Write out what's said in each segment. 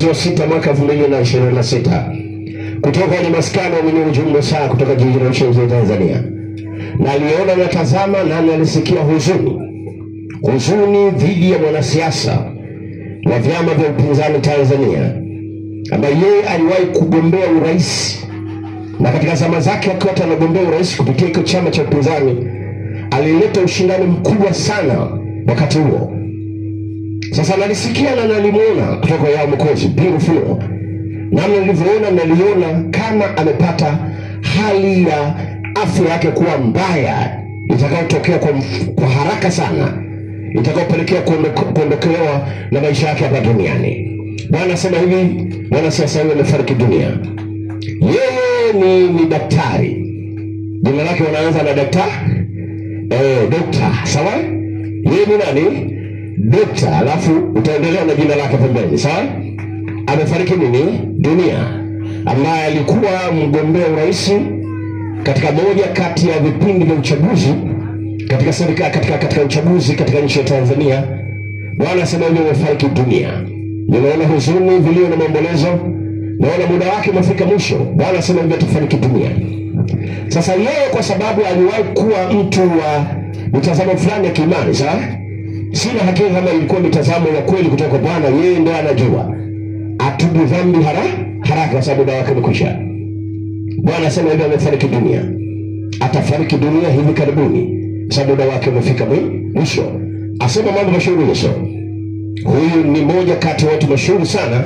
mwezi wa 6 mwaka 2026 kutoka kwenye maskani wa mwenye ujumbe saa kutoka jiji la Arusha Tanzania. Na aliona na tazama na alisikia huzuni dhidi ya mwanasiasa wa vyama vya upinzani Tanzania ambaye yeye aliwahi kugombea urais, na katika zama zake akiwa anagombea urais kupitia chama cha upinzani alileta ushindani mkubwa sana wakati huo. Sasa nalisikia na nalimuona kutoka ya mkozi beautiful. Na nilivyoona naliona kama amepata hali ya afya yake kuwa mbaya itakayotokea kwa haraka sana, itakayopelekea kuondokewa na maisha yake hapa duniani. Bwana sema hivi, bwana siasa huyo amefariki dunia. Yeye ni daktari. Jina lake wanaanza na daktari. Dokta, sawa? Yeye ni nani? Dokta, alafu utaendelea na jina lake pembeni, sawa? Amefariki dunia, ambaye alikuwa mgombea urais katika moja kati ya vipindi vya uchaguzi katika serikali katika uchaguzi katika nchi ya Tanzania. Bwana sema yeye amefariki dunia. Ninaona huzuni, vilio na maombolezo. Naona muda wake umefika mwisho. Bwana sema yeye atafariki dunia. Sasa yeye kwa sababu aliwahi kuwa mtu wa mtazamo fulani ya kiimani, sawa? Sina hakika kama ilikuwa mitazamo ya kweli kutoka kwa Bwana, yeye ndiye anajua. Atubu dhambi haraka kwa sababu muda wake umekwisha. Bwana sema yeye amefariki dunia. Atafariki dunia hivi karibuni sababu muda wake umefika mwisho. Asema mambo mashuhuri Yesu. Huyu ni moja kati ya watu mashuhuri sana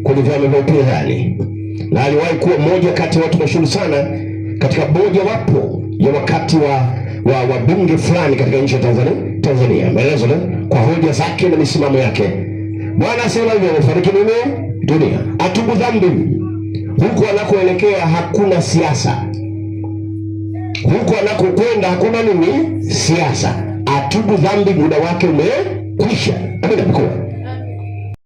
kwenye vyama vya upinzani, na aliwahi kuwa moja kati ya watu mashuhuri sana katika moja wapo ya wakati wa bunge fulani katika nchi ya Tanzania. Maelezo kwa hoja zake na misimamo yake. Bwana asema hivi amefariki dunia. Atubu dhambi. Huko anakoelekea hakuna siasa. Huko anakokwenda hakuna siasa. Atubu dhambi, muda wake umekwisha. Amina mkuu.